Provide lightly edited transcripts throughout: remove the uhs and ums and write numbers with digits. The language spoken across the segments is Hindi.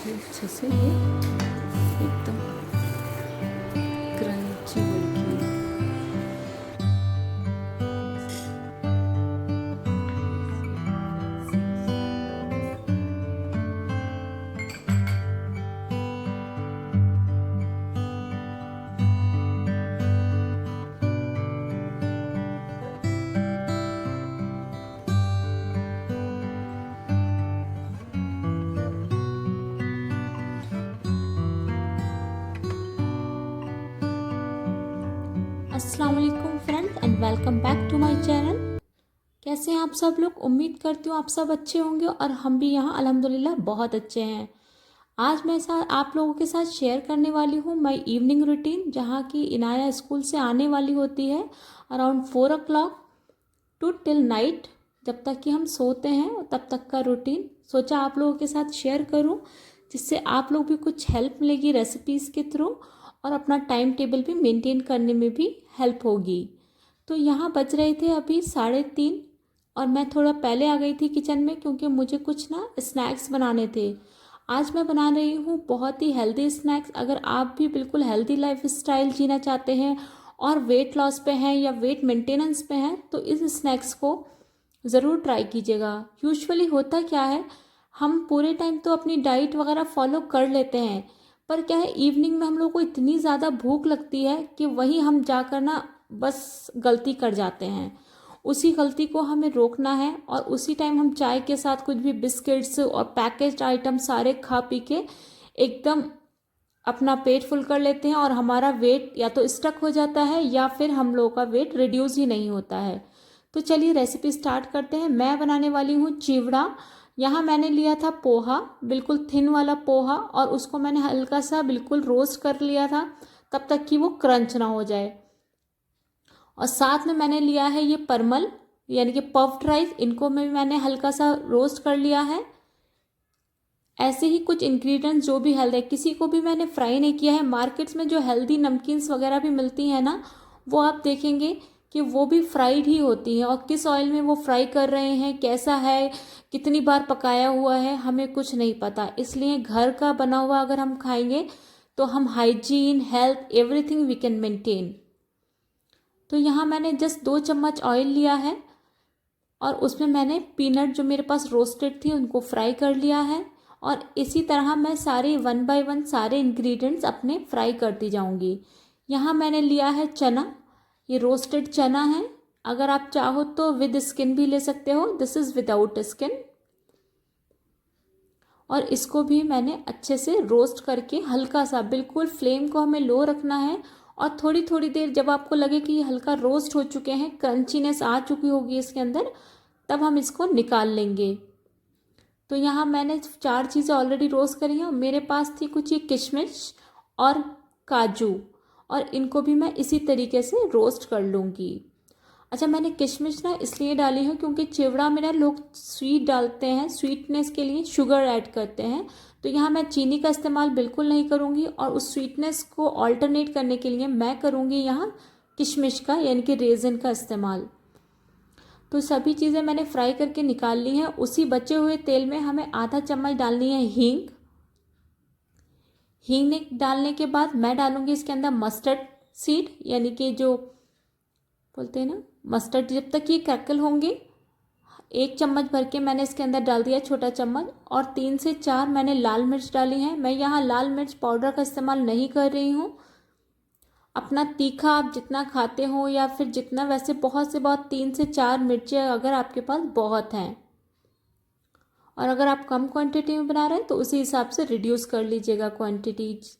देखिए अच्छे से ये एकदम क्रंची बन के। अस्सलाम वालेकुम friends and welcome back to my channel. कैसे हैं आप सब लोग? उम्मीद करती हूँ आप सब अच्छे होंगे और हम भी यहाँ अल्हम्दुलिल्लाह बहुत अच्छे हैं। आज मैं आप लोगों के साथ शेयर करने वाली हूँ माय इवनिंग रूटीन, जहाँ की इनाया स्कूल से आने वाली होती है around 4 o'clock to till night. जब तक कि हम सोते हैं तब तक का रूटीन सोचा आप लोगों के साथ शेयर करूँ, जिससे आप लोग भी कुछ हेल्प मिलेगी रेसिपीज़ के थ्रू और अपना टाइम टेबल भी मेंटेन करने में भी हेल्प होगी। तो यहाँ बज रहे थे अभी 3:30 और मैं थोड़ा पहले आ गई थी किचन में, क्योंकि मुझे कुछ ना स्नैक्स बनाने थे। आज मैं बना रही हूँ बहुत ही हेल्दी स्नैक्स। अगर आप भी बिल्कुल हेल्दी लाइफ स्टाइल जीना चाहते हैं और वेट लॉस पे हैं या वेट मेंटेनेंस पे हैं, तो इस स्नैक्स को ज़रूर ट्राई कीजिएगा। यूजुअली होता क्या है, हम पूरे टाइम तो अपनी डाइट वगैरह फॉलो कर लेते हैं, पर क्या है इवनिंग में हम लोग को इतनी ज़्यादा भूख लगती है कि वही हम जाकर ना बस गलती कर जाते हैं। उसी गलती को हमें रोकना है और उसी टाइम हम चाय के साथ कुछ भी बिस्किट्स और पैकेज्ड आइटम सारे खा पी के एकदम अपना पेट फुल कर लेते हैं और हमारा वेट या तो स्टक हो जाता है या फिर हम लोगों का वेट रिड्यूस ही नहीं होता है। तो चलिए रेसिपी स्टार्ट करते हैं। मैं बनाने वाली हूँ चिवड़ा। यहाँ मैंने लिया था पोहा, बिल्कुल थिन वाला पोहा, और उसको मैंने हल्का सा बिल्कुल रोस्ट कर लिया था तब तक कि वो क्रंच ना हो जाए। और साथ में मैंने लिया है ये परमल यानी कि पफ्ड राइस, इनको में मैंने हल्का सा रोस्ट कर लिया है। ऐसे ही कुछ इंग्रेडिएंट्स जो भी हेल्दी है, किसी को भी मैंने फ्राई नहीं किया है। मार्केट्स में जो हेल्दी नमकीन्स वगैरह भी मिलती हैं ना, वो आप देखेंगे कि वो भी फ्राइड ही होती हैं, और किस ऑयल में वो फ्राई कर रहे हैं, कैसा है, कितनी बार पकाया हुआ है, हमें कुछ नहीं पता। इसलिए घर का बना हुआ अगर हम खाएंगे तो हम hygiene, health, everything we can maintain. तो यहाँ मैंने जस्ट 2 चम्मच ऑयल लिया है और उसमें मैंने पीनट जो मेरे पास रोस्टेड थी उनको फ्राई कर लिया है। और इसी तरह मैं सारे 1 बाय 1 सारे इंग्रेडिएंट्स अपने फ्राई करती जाऊंगी। यहाँ मैंने लिया है चना, ये रोस्टेड चना है। अगर आप चाहो तो विद स्किन भी ले सकते हो, दिस इज़ विदाउट स्किन। और इसको भी मैंने अच्छे से रोस्ट करके हल्का सा, बिल्कुल फ्लेम को हमें लो रखना है, और थोड़ी थोड़ी देर जब आपको लगे कि ये हल्का रोस्ट हो चुके हैं, क्रंचीनेस आ चुकी होगी इसके अंदर, तब हम इसको निकाल लेंगे। तो यहाँ मैंने 4 चीज़ें ऑलरेडी रोस्ट करी हैं। मेरे पास थी कुछ ये किशमिश और काजू, और इनको भी मैं इसी तरीके से रोस्ट कर लूँगी। अच्छा, मैंने किशमिश ना इसलिए डाली है क्योंकि चिवड़ा में ना लोग स्वीट डालते हैं, स्वीटनेस के लिए शुगर ऐड करते हैं। तो यहाँ मैं चीनी का इस्तेमाल बिल्कुल नहीं करूँगी, और उस स्वीटनेस को ऑल्टरनेट करने के लिए मैं करूँगी यहाँ किशमिश का यानी कि रेजिन का इस्तेमाल। तो सभी चीज़ें मैंने फ्राई करके निकाल ली हैं। उसी बचे हुए तेल में हमें आधा चम्मच डालनी है हींग। हींग डालने के बाद मैं डालूंगी इसके अंदर मस्टर्ड सीड, यानी कि जो बोलते हैं ना मस्टर्ड। जब तक ये क्रैकल होंगे, 1 चम्मच भर के मैंने इसके अंदर डाल दिया, छोटा चम्मच। और 3 से 4 मैंने लाल मिर्च डाली हैं। मैं यहाँ लाल मिर्च पाउडर का इस्तेमाल नहीं कर रही हूँ। अपना तीखा आप जितना खाते हो या फिर जितना, वैसे बहुत से बहुत 3 से 4 मिर्चें अगर आपके पास बहुत हैं, और अगर आप कम क्वांटिटी में बना रहे हैं तो उसी हिसाब से रिड्यूस कर लीजिएगा क्वांटिटीज।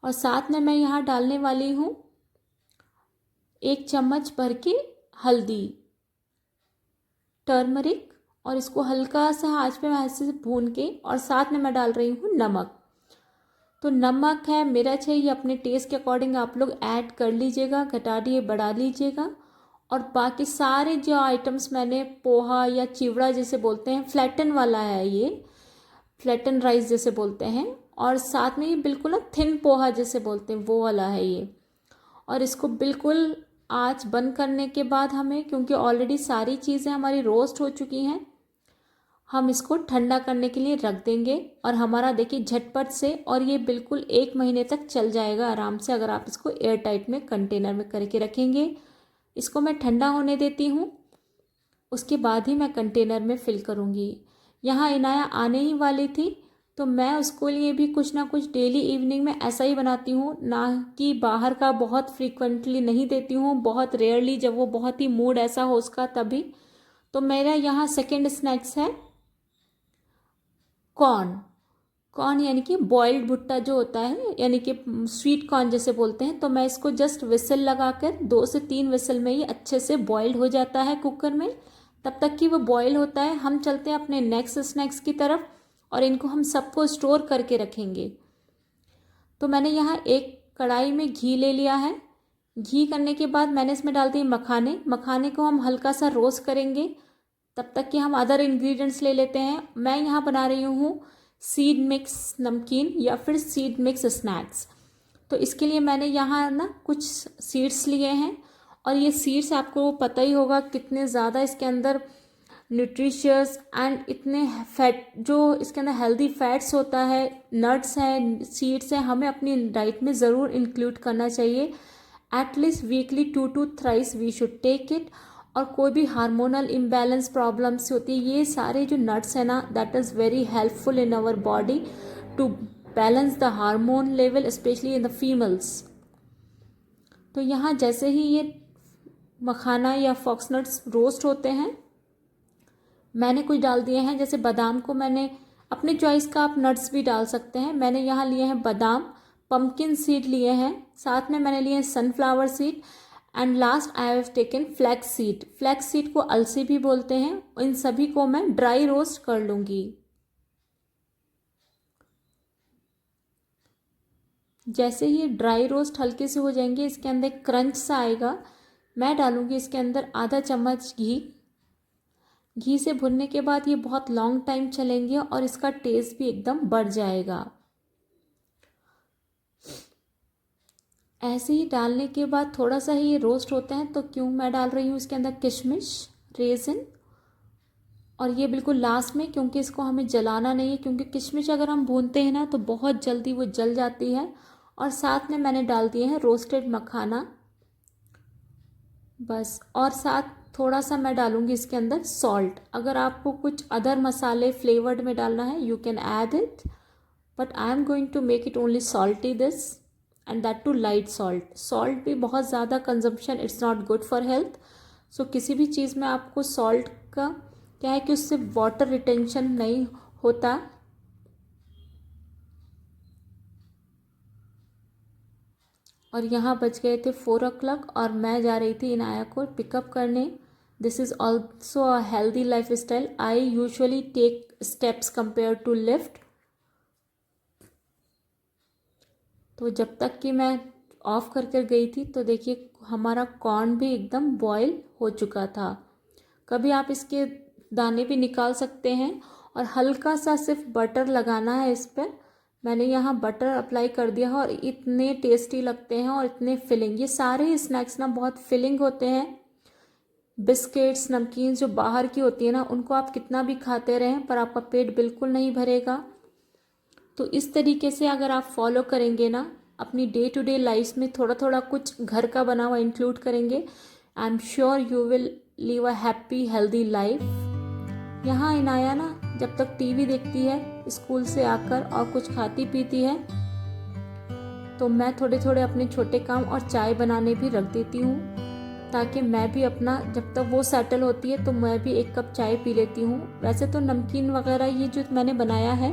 और साथ में मैं यहाँ डालने वाली हूँ 1 चम्मच भर के हल्दी, टर्मरिक, और इसको हल्का सा आंच पे ऐसे से भून के, और साथ में मैं डाल रही हूँ नमक। तो नमक है, मिर्च है, ये अपने टेस्ट के अकॉर्डिंग आप लोग ऐड कर लीजिएगा, घटा दिए बढ़ा लीजिएगा। और बाकी सारे जो आइटम्स मैंने पोहा या चिवड़ा जैसे बोलते हैं, फ्लैटन वाला है ये, फ्लैटन राइस जैसे बोलते हैं, और साथ में ये बिल्कुल ना थिन पोहा जैसे बोलते हैं वो वाला है ये। और इसको बिल्कुल आँच बंद करने के बाद हमें, क्योंकि ऑलरेडी सारी चीज़ें हमारी रोस्ट हो चुकी हैं, हम इसको ठंडा करने के लिए रख देंगे और हमारा देखिए झटपट से, और ये बिल्कुल 1 महीने तक चल जाएगा आराम से अगर आप इसको एयर टाइट में कंटेनर में करके रखेंगे। इसको मैं ठंडा होने देती हूँ, उसके बाद ही मैं कंटेनर में फ़िल करूँगी। यहाँ इनाया आने ही वाली थी, तो मैं उसको लिए भी कुछ ना कुछ डेली इवनिंग में ऐसा ही बनाती हूँ, ना कि बाहर का बहुत फ्रीक्वेंटली नहीं देती हूँ, बहुत रेयरली जब वो बहुत ही मूड ऐसा हो उसका तभी। तो मेरा यहाँ सेकंड स्नैक्स है कॉर्न। कॉर्न यानी कि बॉइल्ड भुट्टा जो होता है, यानी कि स्वीट कॉर्न जैसे बोलते हैं। तो मैं इसको जस्ट विसल लगाकर 2 से 3 विसल में ही अच्छे से बॉइल्ड हो जाता है कुकर में। तब तक कि वो बॉयल होता है हम चलते हैं अपने नेक्स्ट स्नैक्स की तरफ, और इनको हम सबको स्टोर करके रखेंगे। तो मैंने यहाँ एक कढ़ाई में घी ले लिया है। घी करने के बाद मैंने इसमें डाल दिए मखाने। मखाने को हम हल्का सा रोस्ट करेंगे, तब तक कि हम अदर इंग्रेडिएंट्स ले लेते हैं। मैं यहाँ बना रही हूँ सीड मिक्स नमकीन या फिर सीड मिक्स स्नैक्स। तो इसके लिए मैंने यहाँ ना कुछ सीड्स लिए हैं, और ये सीड्स आपको पता ही होगा कितने ज़्यादा इसके अंदर न्यूट्रिशियस एंड इतने फैट, जो इसके अंदर हेल्दी फैट्स होता है, नट्स हैं, सीड्स हैं, हमें अपनी डाइट में ज़रूर इंक्लूड करना चाहिए। At least weekly 2 to thrice we should take it. और कोई भी हार्मोनल इम्बैलेंस प्रॉब्लम्स होती है, ये सारे जो नट्स हैं ना, that is very helpful in our body to balance the hormone level specially in the females. तो यहाँ जैसे ही ये मखाना या फॉक्सनट्स रोस्ट होते हैं, मैंने कुछ डाल दिए हैं, जैसे बादाम को मैंने अपनी चॉइस का, आप नट्स भी डाल सकते हैं। मैंने यहाँ लिए हैं बादाम, पम्पकिन सीड लिए हैं, साथ में मैंने लिए हैं sunflower seed, and last I have taken flax seed. Flax seed को अलसी भी बोलते हैं। इन सभी को मैं ड्राई रोस्ट कर लूँगी। जैसे ही ड्राई रोस्ट हल्के से हो जाएंगे, इसके अंदर क्रंच सा आएगा, मैं डालूँगी इसके अंदर आधा चम्मच घी। घी से भुनने के बाद ये बहुत लॉन्ग टाइम चलेंगे और इसका टेस्ट भी एकदम बढ़ जाएगा। ऐसे ही डालने के बाद थोड़ा सा ही ये रोस्ट होते हैं, तो क्यों मैं डाल रही हूँ इसके अंदर किशमिश, रेजिन, और ये बिल्कुल लास्ट में, क्योंकि इसको हमें जलाना नहीं है, क्योंकि किशमिश अगर हम भूनते हैं ना तो बहुत जल्दी वो जल जाती है। और साथ में मैंने डाल दिए हैं रोस्टेड मखाना बस। और साथ थोड़ा सा मैं डालूंगी इसके अंदर सॉल्ट। अगर आपको कुछ अदर मसाले फ्लेवर्ड में डालना है you can add it, but I am going to make it only salty this, and that to light salt. Salt भी बहुत ज़्यादा consumption it's not good for health. So किसी भी चीज़ में आपको सॉल्ट का क्या है कि उससे वाटर रिटेंशन नहीं होता। और यहाँ बज गए थे 4 o'clock और मैं जा रही थी इनाया को पिकअप करने। This is also a healthy lifestyle. I usually take steps compare to lift. तो जब तक कि मैं ऑफ कर कर गई थी, तो देखिए हमारा कॉर्न भी एकदम बॉयल हो चुका था। कभी आप इसके दाने भी निकाल सकते हैं, और हल्का सा सिर्फ बटर लगाना है इस पर। मैंने यहाँ बटर अप्लाई कर दिया है, और इतने टेस्टी लगते हैं और इतने फिलिंग। ये सारे स्नैक्स ना बहुत फिलिंग होते हैं। बिस्किट्स, नमकीन जो बाहर की होती है ना, उनको आप कितना भी खाते रहें पर आपका पेट बिल्कुल नहीं भरेगा। तो इस तरीके से अगर आप फॉलो करेंगे ना, अपनी डे टू डे लाइफ में थोड़ा थोड़ा कुछ घर का बना हुआ इंक्लूड करेंगे, I am sure you will live a happy healthy life. यहाँ इनाया ना जब तक टीवी देखती है स्कूल से आकर और कुछ खाती पीती है, तो मैं थोड़े थोड़े अपने छोटे काम और चाय बनाने भी रख देती हूँ, ताकि मैं भी अपना, जब तक वो सेटल होती है तो मैं भी 1 कप चाय पी लेती हूँ। वैसे तो नमकीन वगैरह ये जो मैंने बनाया है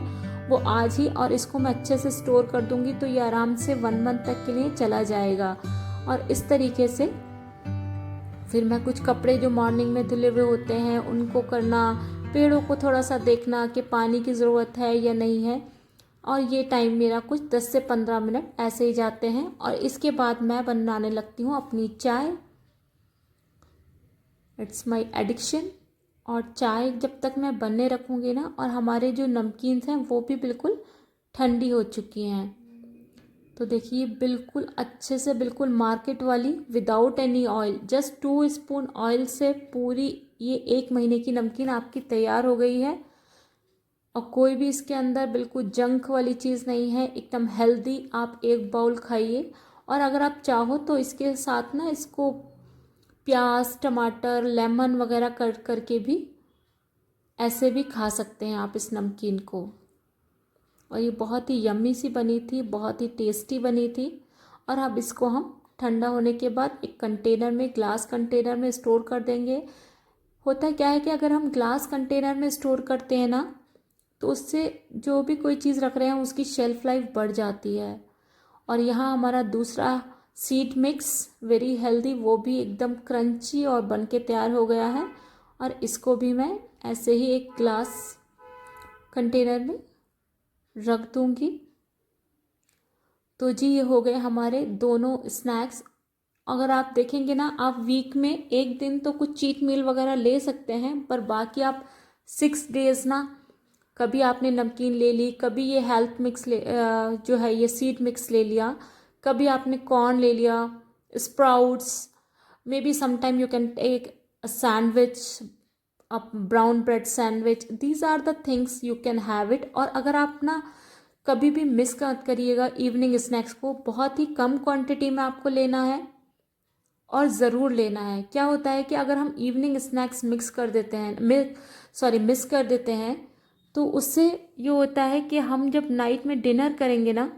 वो आज ही, और इसको मैं अच्छे से स्टोर कर दूँगी, तो ये आराम से 1 मंथ तक के लिए चला जाएगा। और इस तरीके से फिर मैं कुछ कपड़े जो मॉर्निंग में धुले हुए होते हैं उनको करना, पेड़ों को थोड़ा सा देखना कि पानी की ज़रूरत है या नहीं है, और ये टाइम मेरा कुछ 10 से 15 मिनट ऐसे ही जाते हैं। और इसके बाद मैं बनाने लगती हूँ अपनी चाय। It's my addiction. और चाय जब तक मैं बनने रखूँगी ना, और हमारे जो नमकीन हैं वो भी बिल्कुल ठंडी हो चुकी हैं, तो देखिए बिल्कुल अच्छे से, बिल्कुल मार्केट वाली, without any oil, just 2 spoon oil से पूरी ये 1 महीने की नमकीन आपकी तैयार हो गई है। और कोई भी इसके अंदर बिल्कुल जंक वाली चीज़ नहीं है, एकदम हेल्दी। आप एक बाउल खाइए। और अगर आप चाहो तो इसके साथ ना इसको प्याज, टमाटर, लेमन वगैरह करके भी ऐसे भी खा सकते हैं आप इस नमकीन को। और ये बहुत ही यम्मी सी बनी थी, बहुत ही टेस्टी बनी थी। और अब इसको हम ठंडा होने के बाद एक कंटेनर में, ग्लास कंटेनर में स्टोर कर देंगे। होता क्या है कि अगर हम ग्लास कंटेनर में स्टोर करते हैं ना, तो उससे जो भी कोई चीज़ रख रहे हैं उसकी शेल्फ लाइफ बढ़ जाती है। और यहाँ हमारा दूसरा सीड मिक्स वेरी हेल्दी, वो भी एकदम क्रंची और बन के तैयार हो गया है। और इसको भी मैं ऐसे ही एक ग्लास कंटेनर में रख दूँगी। तो जी ये हो गए हमारे दोनों स्नैक्स। अगर आप देखेंगे ना, आप वीक में एक दिन तो कुछ चीट मील वगैरह ले सकते हैं, पर बाकी आप 6 डेज ना, कभी आपने नमकीन ले ली, कभी ये हेल्थ मिक्स जो है ये सीड मिक्स ले लिया, कभी आपने कॉर्न ले लिया, sprouts, maybe sometime you can take a sandwich, a brown bread sandwich, these are the things you can have it. और अगर आप ना कभी भी मिस मत करिएगा इवनिंग स्नैक्स को, बहुत ही कम क्वांटिटी में आपको लेना है और ज़रूर लेना है। क्या होता है कि अगर हम इवनिंग स्नैक्स मिस कर देते हैं, तो उससे ये होता है कि हम जब नाइट में डिनर करेंगे ना,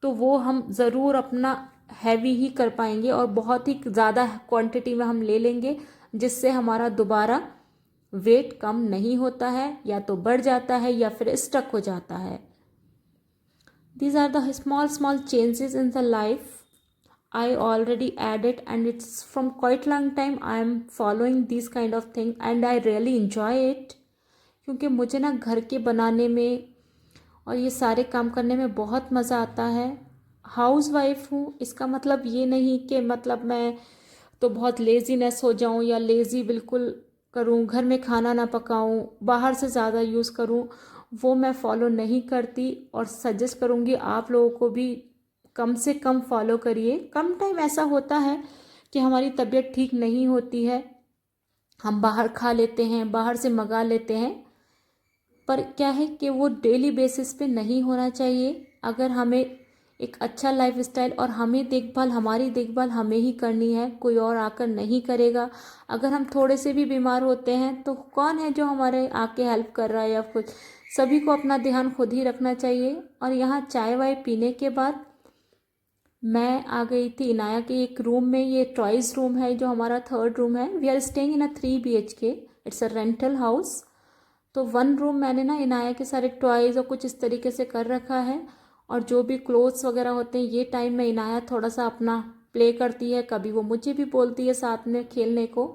तो वो हम ज़रूर अपना हैवी ही कर पाएंगे और बहुत ही ज़्यादा क्वांटिटी में हम ले लेंगे, जिससे हमारा दोबारा वेट कम नहीं होता है, या तो बढ़ जाता है या फिर स्टक हो जाता है। These are the small changes in the life I already added, and it's from quite long time I am following these kind of thing and I really enjoy it। क्योंकि मुझे ना घर के बनाने में और ये सारे काम करने में बहुत मज़ा आता है। हाउस वाइफ हूँ, इसका मतलब ये नहीं कि मतलब मैं तो बहुत लेज़ीनेस हो जाऊँ या लेज़ी बिल्कुल करूँ, घर में खाना ना पकाऊँ, बाहर से ज़्यादा यूज़ करूँ, वो मैं फॉलो नहीं करती। और सजेस्ट करूँगी आप लोगों को भी कम से कम फॉलो करिए। कम टाइम ऐसा होता है कि हमारी तबीयत ठीक नहीं होती है, हम बाहर खा लेते हैं, बाहर से मंगा लेते हैं, पर क्या है कि वो डेली बेसिस पे नहीं होना चाहिए। अगर हमें एक अच्छा लाइफस्टाइल और हमारी देखभाल हमें ही करनी है, कोई और आकर नहीं करेगा। अगर हम थोड़े से भी बीमार होते हैं तो कौन है जो हमारे आके हेल्प कर रहा है या कुछ। सभी को अपना ध्यान खुद ही रखना चाहिए। और यहाँ चाय वाय पीने के बाद मैं आ गई थी इनाया के एक रूम में। ये टॉयज़ रूम है, जो हमारा 3rd रूम है। We are staying in a 3 BHK, it's a rental house. तो 1 रूम मैंने ना इनाया के सारे टॉयज़ और कुछ इस तरीके से कर रखा है। और जो भी क्लोथ्स वगैरह होते हैं, ये टाइम में इनाया थोड़ा सा अपना प्ले करती है, कभी वो मुझे भी बोलती है साथ में खेलने को,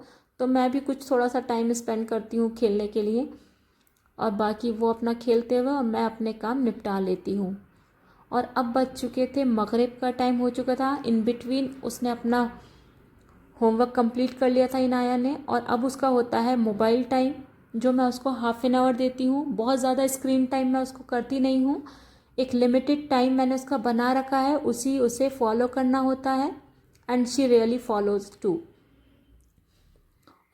तो मैं भी कुछ थोड़ा सा टाइम स्पेंड करती हूँ खेलने के लिए। और बाकी वो अपना खेलते हुए और मैं अपने काम निपटा लेती हूँ। और अब बज चुके थे मगरिब का टाइम हो चुका था। इन बिटवीन उसने अपना होमवर्क कंप्लीट कर लिया था इनाया ने, और अब उसका होता है मोबाइल टाइम, जो मैं उसको ½ देती हूँ। बहुत ज़्यादा स्क्रीन टाइम मैं उसको करती नहीं हूँ, एक लिमिटेड टाइम मैंने उसका बना रखा है, उसे फॉलो करना होता है। And she really follows too.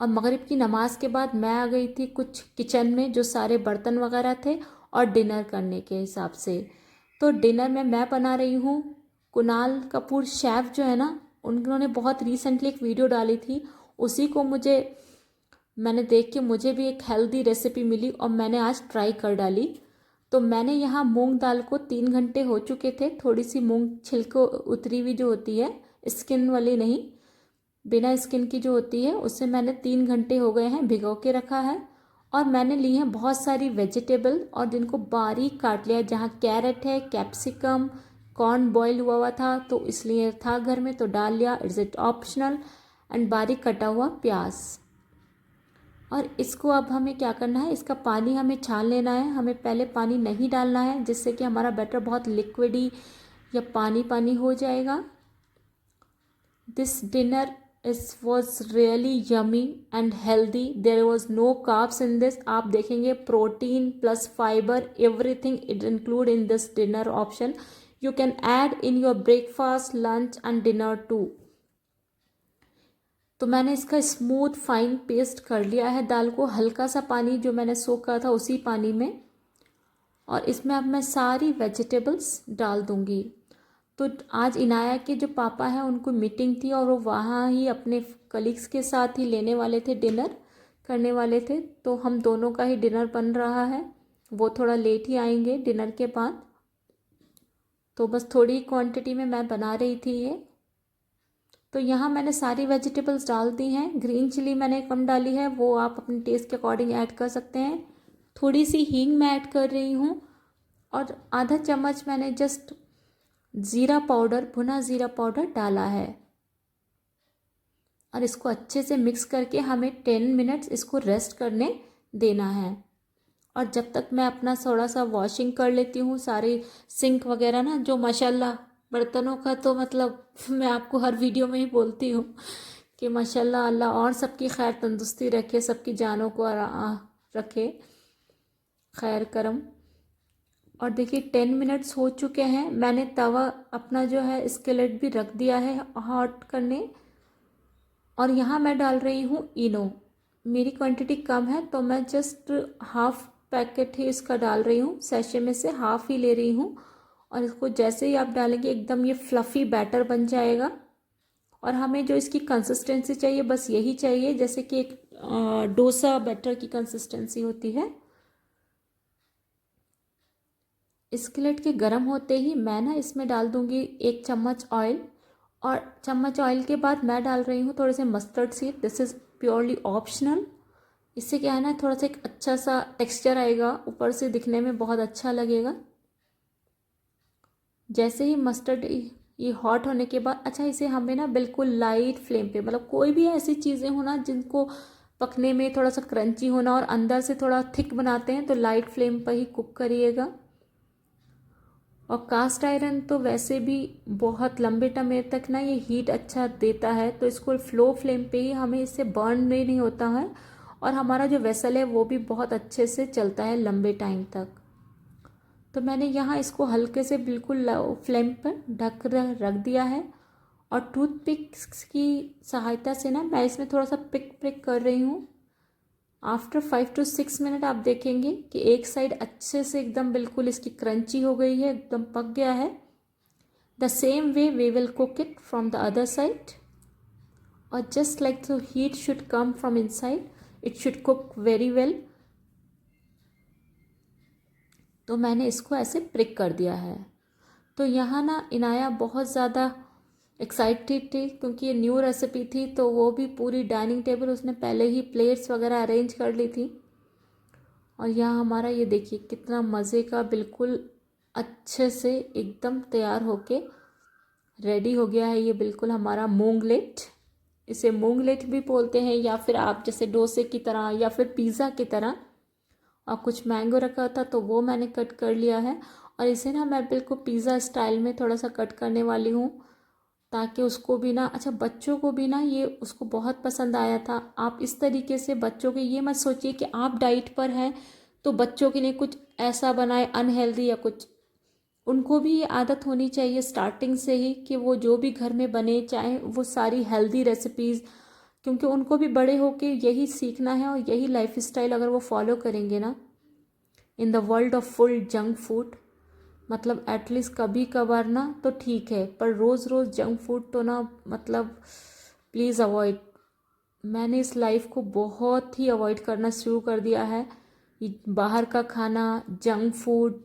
और मगरिब की नमाज के बाद मैं आ गई थी कुछ किचन में, जो सारे बर्तन वगैरह थे, और डिनर करने के हिसाब से। तो डिनर में मैं बना रही हूँ, कुणाल कपूर शेफ़ जो है ना, उन्होंने बहुत रिसेंटली एक वीडियो डाली थी, उसी को मैंने देख के मुझे भी एक हेल्दी रेसिपी मिली और मैंने आज ट्राई कर डाली। तो मैंने यहाँ मूंग दाल को 3 घंटे हो चुके थे, थोड़ी सी मूंग छिलको उतरी हुई जो होती है, स्किन वाली नहीं, बिना स्किन की जो होती है, उससे मैंने 3 घंटे हो गए हैं भिगो के रखा है। और मैंने ली हैं बहुत सारी वेजिटेबल और जिनको बारीक काट लिया। जहाँ कैरेट है, कैप्सिकम, कॉर्न बॉयल हुआ था तो इसलिए था घर में तो डाल लिया, इट्स इट ऑप्शनल। एंड बारीक कटा हुआ प्याज। और इसको अब हमें क्या करना है, इसका पानी हमें छान लेना है। हमें पहले पानी नहीं डालना है, जिससे कि हमारा बैटर बहुत लिक्विडी या पानी पानी हो जाएगा। This dinner was really yummy and healthy. There was no carbs in this. आप देखेंगे protein plus fibre everything it include in this dinner option. You can add in your breakfast, lunch and dinner too. तो मैंने इसका स्मूथ फाइन पेस्ट कर लिया है दाल को। हल्का सा पानी जो मैंने सोख करा था उसी पानी में और इसमें अब मैं सारी वेजिटेबल्स डाल दूँगी। तो आज इनाया के जो पापा हैं उनको मीटिंग थी और वो वहाँ ही अपने कलीग्स के साथ ही लेने वाले थे, डिनर करने वाले थे। तो हम दोनों का ही डिनर बन रहा है। वो थोड़ा लेट ही आएंगे डिनर के बाद, तो बस थोड़ी क्वांटिटी में मैं बना रही थी ये। तो यहाँ मैंने सारी वेजिटेबल्स डाल दी हैं। ग्रीन चिली मैंने कम डाली है, वो आप अपने टेस्ट के अकॉर्डिंग ऐड कर सकते हैं। थोड़ी सी हींग मैं ऐड कर रही हूँ और आधा चम्मच मैंने जस्ट ज़ीरा पाउडर, भुना ज़ीरा पाउडर डाला है। और इसको अच्छे से मिक्स करके हमें 10 मिनट्स इसको रेस्ट करने देना है। और जब तक मैं अपना थोड़ा सा वॉशिंग कर लेती हूँ सारे सिंक वगैरह ना, जो माशाल्लाह बर्तनों का तो मतलब मैं आपको हर वीडियो में ही बोलती हूँ कि माशाल्लाह अल्लाह और सबकी खैर तंदुरुस्ती रखे, सबकी जानों को रखे खैर करम। और देखिए 10 मिनट्स हो चुके हैं। मैंने तवा अपना जो है स्केलेट भी रख दिया है हॉट करने। और यहाँ मैं डाल रही हूँ इनो। मेरी क्वांटिटी कम है तो मैं जस्ट हाफ पैकेट ही इसका डाल रही हूँ, सैशे में से हाफ ही ले रही हूँ। और इसको जैसे ही आप डालेंगे एकदम ये फ्लफ़ी बैटर बन जाएगा। और हमें जो इसकी कंसिस्टेंसी चाहिए बस यही चाहिए, जैसे कि एक डोसा बैटर की कंसिस्टेंसी होती है। स्किलेट के गर्म होते ही मैं ना इसमें डाल दूँगी 1 चम्मच ऑयल। और चम्मच ऑयल के बाद मैं डाल रही हूँ थोड़े से mustard seed. This is purely optional. इससे क्या है ना, थोड़ा सा एक अच्छा सा टेक्सचर आएगा, ऊपर से दिखने में बहुत अच्छा लगेगा। जैसे ही मस्टर्ड ये हॉट होने के बाद, अच्छा इसे हमें ना बिल्कुल लाइट फ्लेम पे, मतलब कोई भी ऐसी चीज़ें हो ना जिनको पकने में थोड़ा सा क्रंची होना और अंदर से थोड़ा थिक बनाते हैं, तो लाइट फ्लेम पर ही कुक करिएगा। और कास्ट आयरन तो वैसे भी बहुत लंबे समय तक ना ये हीट अच्छा देता है, तो इसको फ्लो फ्लेम पे ही हमें इससे बर्न नहीं होता है। और हमारा जो वेसल है वो भी बहुत अच्छे से चलता है लंबे टाइम तक। तो मैंने यहाँ इसको हल्के से बिल्कुल फ्लेम पर ढक रख दिया है। और टूथपिक्स की सहायता से ना मैं इसमें थोड़ा सा पिक पिक कर रही हूँ। आफ्टर 5 to 6 मिनट आप देखेंगे कि एक साइड अच्छे से एकदम बिल्कुल इसकी क्रंची हो गई है, एकदम पक गया है। The same way we will cook it from the other side. और just like the heat should come from inside, it should cook very well. तो मैंने इसको ऐसे प्रिक कर दिया है। तो यहाँ ना इनाया बहुत ज़्यादा एक्साइटेड थी क्योंकि ये न्यू रेसिपी थी, तो वो भी पूरी डाइनिंग टेबल उसने पहले ही प्लेट्स वगैरह अरेंज कर ली थी। और यहाँ हमारा ये देखिए कितना मज़े का बिल्कुल अच्छे से एकदम तैयार होके रेडी हो गया है। ये बिल्कुल हमारा मूंगलेट, इसे मूंगलेट भी बोलते हैं, या फिर आप जैसे डोसे की तरह या फिर पिज़्ज़ा की तरह। और कुछ मैंगो रखा था तो वो मैंने कट कर लिया है। और इसे ना मैं बिल्कुल पिज़्ज़ा स्टाइल में थोड़ा सा कट करने वाली हूँ, ताकि उसको भी ना, अच्छा बच्चों को भी ना ये उसको बहुत पसंद आया था। आप इस तरीके से बच्चों के, ये मत सोचिए कि आप डाइट पर हैं तो बच्चों के लिए कुछ ऐसा बनाए अनहेल्दी या कुछ। उनको भी ये आदत होनी चाहिए स्टार्टिंग से ही कि वो जो भी घर में बने चाहे वो सारी हेल्दी रेसिपीज़, क्योंकि उनको भी बड़े होके यही सीखना है और यही लाइफ स्टाइल अगर वो फॉलो करेंगे ना in the world of full junk food, मतलब एटलीस्ट कभी कभार ना तो ठीक है, पर रोज़ रोज़ जंक फूड तो ना मतलब प्लीज़ अवॉइड। मैंने इस लाइफ को बहुत ही अवॉइड करना शुरू कर दिया है, ये बाहर का खाना, जंक फूड।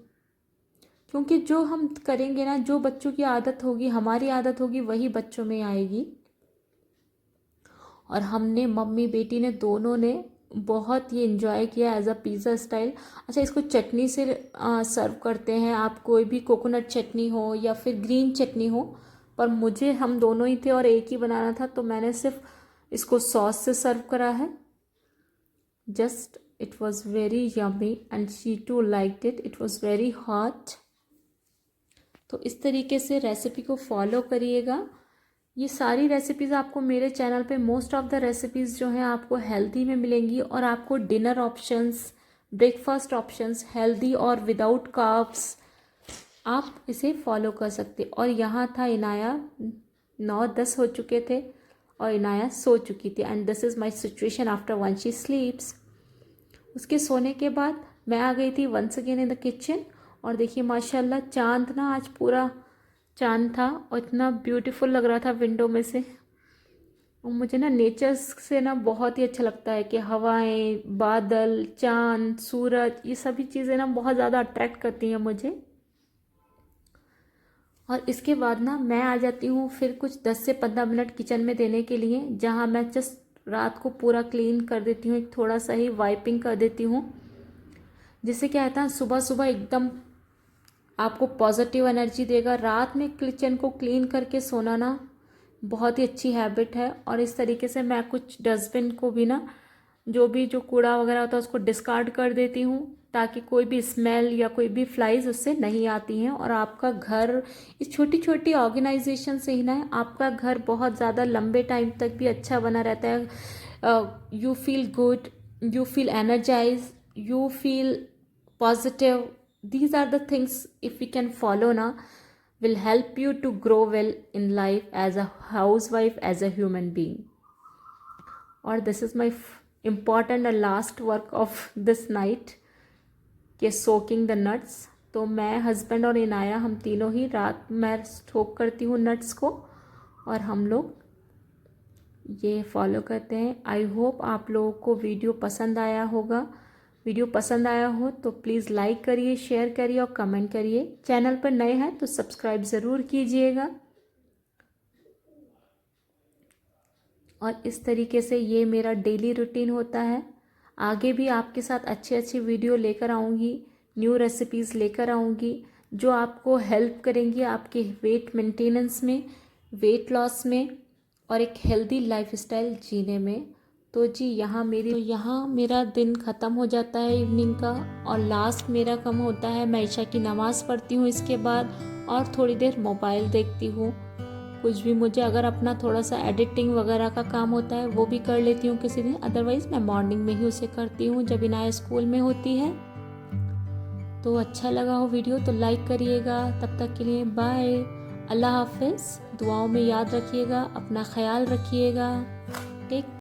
क्योंकि जो हम करेंगे ना, जो बच्चों की आदत होगी, हमारी आदत होगी, वही बच्चों में आएगी। और हमने मम्मी बेटी ने दोनों ने बहुत ही इन्जॉय किया एज अ पिज़्ज़ा स्टाइल। अच्छा इसको चटनी से सर्व करते हैं, आप कोई भी कोकोनट चटनी हो या फिर ग्रीन चटनी हो, पर मुझे हम दोनों ही थे और एक ही बनाना था तो मैंने सिर्फ इसको सॉस से सर्व करा है। Just it was very yummy and she too liked it, it was very hot. तो इस तरीके से रेसिपी को फॉलो करिएगा। ये सारी रेसिपीज़ आपको मेरे चैनल पे, मोस्ट ऑफ़ द रेसिपीज़ जो हैं आपको हेल्दी में मिलेंगी और आपको dinner options, breakfast options healthy और विदाउट कार्ब्स, आप इसे फॉलो कर सकते। और यहाँ था इनाया, 9-10 हो चुके थे और इनाया सो चुकी थी। And this is my situation after one she sleeps. उसके सोने के बाद मैं आ गई थी once again in the kitchen. और देखिए माशाल्लाह चांद ना, आज पूरा चांद था और इतना ब्यूटीफुल लग रहा था विंडो में से। और मुझे ना नेचर से ना बहुत ही अच्छा लगता है कि हवाएं, बादल, चांद, सूरज, ये सभी चीज़ें ना बहुत ज़्यादा अट्रैक्ट करती हैं मुझे। और इसके बाद ना मैं आ जाती हूँ फिर कुछ 10 से 15 मिनट किचन में देने के लिए, जहाँ मैं जस्ट रात को पूरा क्लीन कर देती हूँ, एक थोड़ा सा ही वाइपिंग कर देती हूँ, जिससे क्या होता है सुबह सुबह एकदम आपको पॉजिटिव एनर्जी देगा। रात में किचन को क्लीन करके सोना ना बहुत ही अच्छी हैबिट है। और इस तरीके से मैं कुछ डस्टबिन को भी ना, जो कूड़ा वगैरह होता है उसको डिस्कार्ड कर देती हूँ, ताकि कोई भी स्मेल या कोई भी फ्लाइज उससे नहीं आती हैं। और आपका घर इस छोटी छोटी ऑर्गेनाइजेशन से ही ना आपका घर बहुत ज़्यादा लंबे टाइम तक भी अच्छा बना रहता है। You feel good, you feel energize, you feel positive. These are the things, if we can follow na, will help you to grow well in life as a housewife, as a human being. और this is my important and last work of this night कि soaking the nuts। तो मैं, हस्बैंड और इनाया, हम तीनों ही रात मैं सोक करती हूँ नट्स को, और हम लोग ये फॉलो करते हैं। आई होप आप लोगों को वीडियो पसंद आया होगा। वीडियो पसंद आया हो तो प्लीज़ लाइक करिए, शेयर करिए और कमेंट करिए। चैनल पर नए हैं तो सब्सक्राइब ज़रूर कीजिएगा। और इस तरीके से ये मेरा डेली रूटीन होता है। आगे भी आपके साथ अच्छी अच्छी वीडियो लेकर आऊँगी, न्यू रेसिपीज़ लेकर आऊँगी, जो आपको हेल्प करेंगी आपके वेट मेंटेनेंस में, वेट लॉस में, और एक हेल्दी लाइफस्टाइल जीने में। तो जी यहाँ मेरा दिन ख़त्म हो जाता है इवनिंग का, और लास्ट मेरा कम होता है, मैं ईशा की नमाज़ पढ़ती हूँ इसके बाद, और थोड़ी देर मोबाइल देखती हूँ। कुछ भी मुझे अगर अपना थोड़ा सा एडिटिंग वगैरह का काम होता है वो भी कर लेती हूँ किसी दिन, अदरवाइज़ मैं मॉर्निंग में ही उसे करती हूँ जब इनाया स्कूल में होती है। तो अच्छा लगा हो वीडियो तो लाइक करिएगा। तब तक के लिए बाय, अल्लाह हाफिज़। दुआओं में याद रखिएगा, अपना ख्याल रखिएगा। टेक